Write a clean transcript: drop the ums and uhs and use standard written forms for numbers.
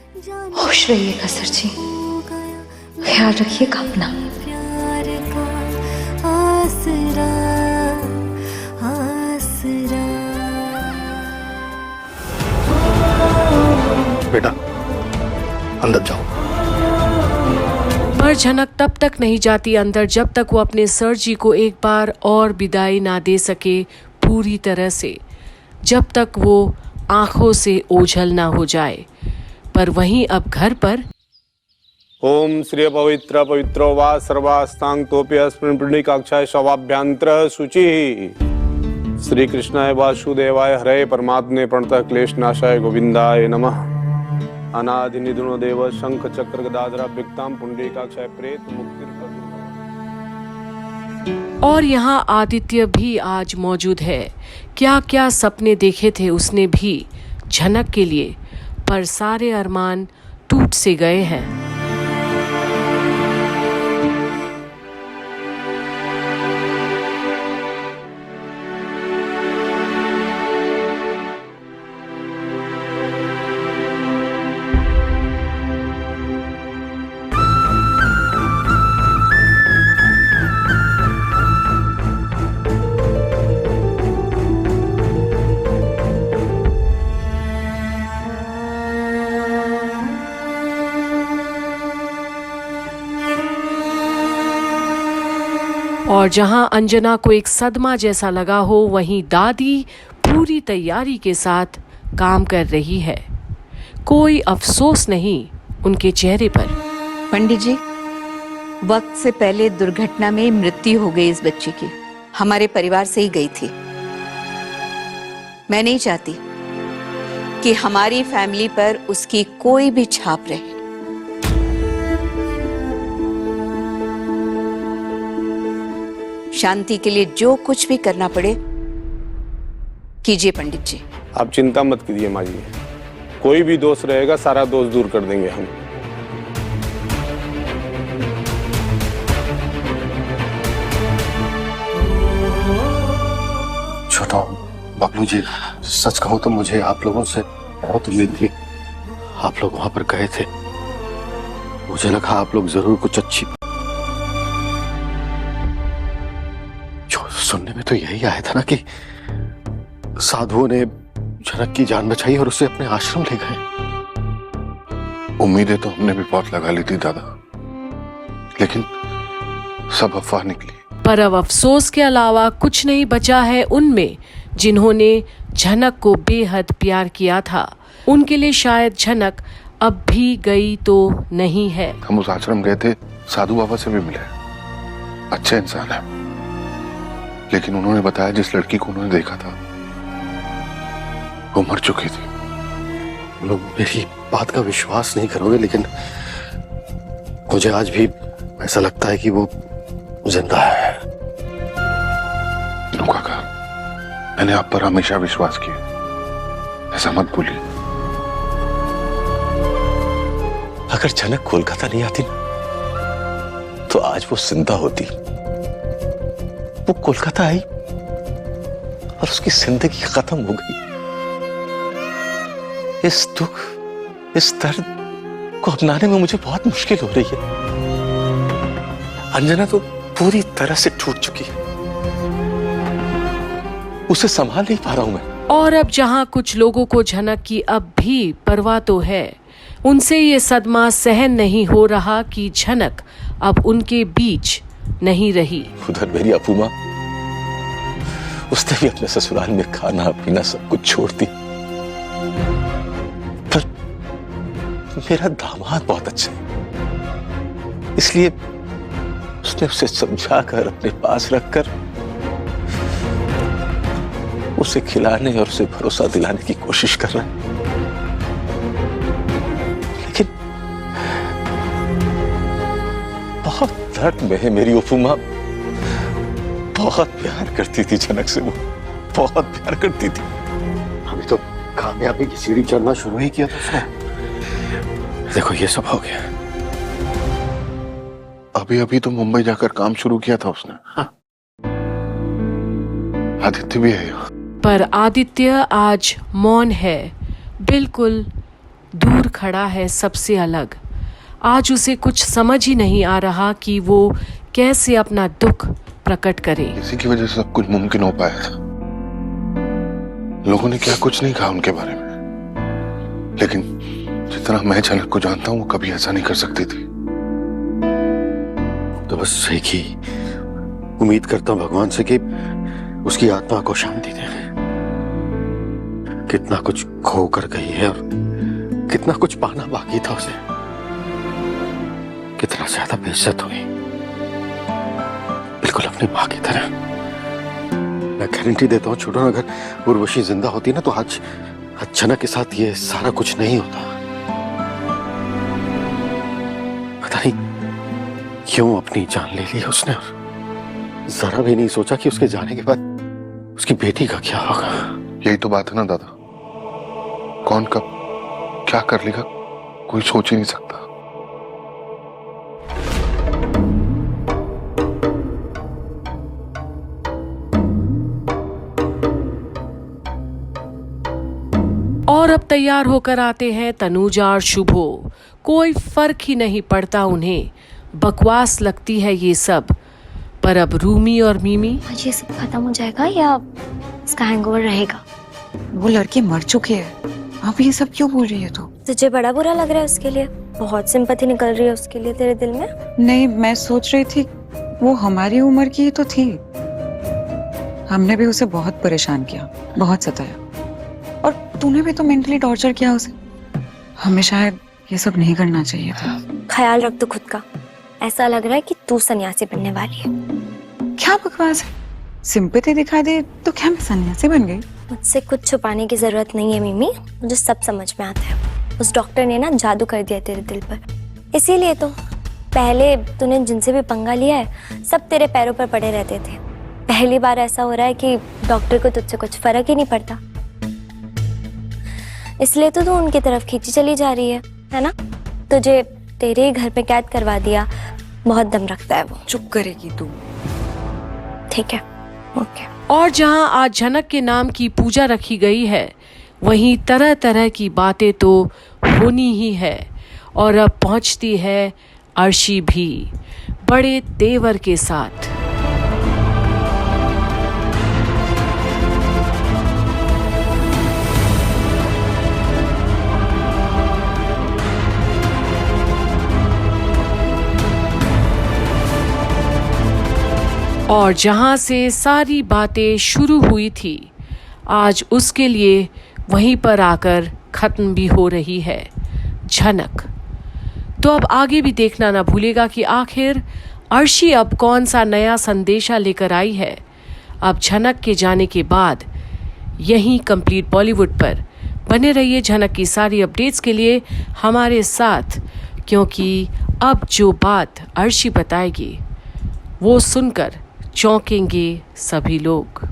खुश रहिएगा सर जी, ख्याल रखिएगा अपना। बेटा अंदर जाओ। पर झनक तब तक नहीं जाती अंदर जब तक वो अपने सर जी को एक बार और विदाई ना दे सके पूरी तरह से, जब तक वो आंखों से ओझल ना हो जाए। पर वहीं अब घर पर ओम श्री पवित्र पवित्रो वा सर्वास्तांग तोप्य अस्मिन् पुंडरीकाक्षाय शवाभ्यंतर शुचि श्री कृष्णाय वासुदेवाय हरे परमात्मे प्रणतः क्लेशनाशाय गोविंदाय नमः। अनादि निधुनो देव शंख चक्र गदाधर विक्ताम पुंडरीकाक्षाय प्रेत मुक्ति। और यहाँ आदित्य भी आज मौजूद है। क्या क्या सपने देखे थे उसने भी झनक के लिए, पर सारे अरमान टूट से गए हैं। और जहां अंजना को एक सदमा जैसा लगा हो, वहीं दादी पूरी तैयारी के साथ काम कर रही है। कोई अफसोस नहीं उनके चेहरे पर। पंडित जी, वक्त से पहले दुर्घटना में मृत्यु हो गई इस बच्ची की। हमारे परिवार से ही गई थी। मैं नहीं चाहती कि हमारी फैमिली पर उसकी कोई भी छाप रहे। शांति के लिए जो कुछ भी करना पड़े कीजिए पंडित जी। आप चिंता मत कीजिए माँ जी, कोई भी दोष रहेगा सारा दोष दूर कर देंगे हम। छोटा बबलू जी, सच कहूं तो मुझे आप लोगों से बहुत उम्मीद थी। आप लोग वहां पर गए थे, मुझे लगा आप लोग जरूर कुछ अच्छी। सुनने में तो यही आया था ना कि साधुओं ने झनक की जान बचाई और उसे अपने आश्रम ले गए। उम्मीदें तो हमने भी बहुत लगा ली थी दादा, लेकिन सब अफवाह निकली। पर अब अफसोस के अलावा कुछ नहीं बचा है उनमें जिन्होंने झनक को बेहद प्यार किया था। उनके लिए शायद झनक अब भी गई तो नहीं है। हम उस आश्रम गए थे, साधु बाबा से भी मिले, अच्छे इंसान है, लेकिन उन्होंने बताया जिस लड़की को उन्होंने देखा था वो मर चुकी थी। लोग मेरी बात का विश्वास नहीं करोगे, लेकिन मुझे आज भी ऐसा लगता है कि वो जिंदा है। काका, मैंने आप पर हमेशा विश्वास किया, ऐसा मत भूलिए। अगर झनक कोलकाता नहीं आती ना, तो आज वो जिंदा होती। वो कोलकाता आई और उसकी जिंदगी खत्म हो गई। इस दुख, इस दर्द को अपनाने में मुझे बहुत मुश्किल हो रही है। अंजना तो पूरी तरह से टूट चुकी है, उसे संभाल नहीं पा रहा हूं मैं। और अब जहां कुछ लोगों को झनक की अब भी परवाह तो है, उनसे ये सदमा सहन नहीं हो रहा कि झनक अब उनके बीच नहीं रही। उधर मेरी अपू मां, उसने भी अपने ससुराल में खाना पीना सब कुछ छोड़ दी। पर मेरा दामाद बहुत अच्छा है, इसलिए उसने उसे समझाकर अपने पास रखकर उसे खिलाने और उसे भरोसा दिलाने की कोशिश कर रहा है। लेकिन बहुत दर्द में है मेरी अपू मां। बहुत प्यार करती थी झनक से, वो बहुत प्यार करती थी। अभी तो कामयाबी की सीढ़ी चढ़ना शुरू ही किया था उसने। देखो ये सब हो गया। अभी अभी तो मुंबई जाकर काम शुरू किया था उसने। आदित्य भी है यहाँ। पर आदित्य आज मौन है, बिल्कुल दूर खड़ा है सबसे अलग। आज उसे कुछ समझ ही नहीं आ रहा कि वो कैसे अपना दुख प्रकट करे। इसी की वजह से सब कुछ मुमकिन हो पाया था। लोगों ने क्या कुछ नहीं कहा उनके बारे में, लेकिन जितना मैं झलक को जानता हूं वो कभी ऐसा नहीं कर सकती थी। तो बस एक ही उम्मीद करता हूं भगवान से कि उसकी आत्मा को शांति दे। कितना कुछ खो कर गई है और कितना कुछ पाना बाकी था उसे। कितना ज्यादा बेइज्जत हुई, बिल्कुल अपनी मां की तरह। मैं गारंटी देता हूं छोटू, अगर उर्वशी जिंदा होती ना तो आज झनक के साथ ये सारा कुछ नहीं होता। पता नहीं क्यों अपनी जान ले ली उसने, और जरा भी नहीं सोचा कि उसके जाने के बाद उसकी बेटी का क्या होगा। यही तो बात है ना दादा, कौन कब क्या कर लेगा कोई सोच ही नहीं सकता। और अब तैयार होकर आते हैं तनुजा और शुभो। कोई फर्क ही नहीं पड़ता उन्हें, बकवास लगती है ये सब। पर अब रूमी और मीमी, आज ये सब खत्म हो जाएगा या इसका हैंगओवर रहेगा? वो लड़की मर चुकी है, अब ये सब क्यों बोल रही है? तुझे बड़ा बुरा लग रहा है उसके लिए? बहुत सिंपैथी निकल रही है उसके लिए तेरे दिल में। नहीं, मैं सोच रही थी वो हमारी उम्र की ही तो थी। हमने भी उसे बहुत परेशान किया, बहुत सताया, और तूने भी तो मेंटली टॉर्चर किया उसे। हमें शायद ये सब नहीं करना चाहिए था। ख्याल रख तू खुद का। ऐसा लग रहा है कि तू सन्यासी बनने वाली है। क्या बकवास है, सिंपैथी दिखा दे तो क्या मैं सन्यासी बन गई? मुझसे कुछ छुपाने की जरूरत नहीं है मिमी, मुझे सब समझ में आता है। उस डॉक्टर ने ना जादू कर दिया तेरे दिल पर, इसीलिए तो पहले तूने जिनसे भी पंगा लिया है सब तेरे पैरों पर पड़े रहते थे। पहली बार ऐसा हो रहा है कि डॉक्टर को तुझसे कुछ फर्क ही नहीं पड़ता, इसलिए तो तू उनकी तरफ खींची चली जा रही है ना? तुझे तेरे ही घर पे कैद करवा दिया, बहुत दम रखता है वो। चुप करेगी तू? ठीक है, ओके। और जहां आज झनक के नाम की पूजा रखी गई है, वहीं तरह तरह की बातें तो होनी ही है। और अब पहुंचती है अर्शी भी बड़े तेवर के साथ। और जहां से सारी बातें शुरू हुई थी, आज उसके लिए वहीं पर आकर खत्म भी हो रही है झनक। तो अब आगे भी देखना ना भूलेगा कि आखिर अर्शी अब कौन सा नया संदेशा लेकर आई है। अब झनक के जाने के बाद यहीं कंप्लीट बॉलीवुड पर बने रहिए झनक की सारी अपडेट्स के लिए हमारे साथ, क्योंकि अब जो बात अर्शी बताएगी वो सुनकर चौंकेंगे सभी लोग।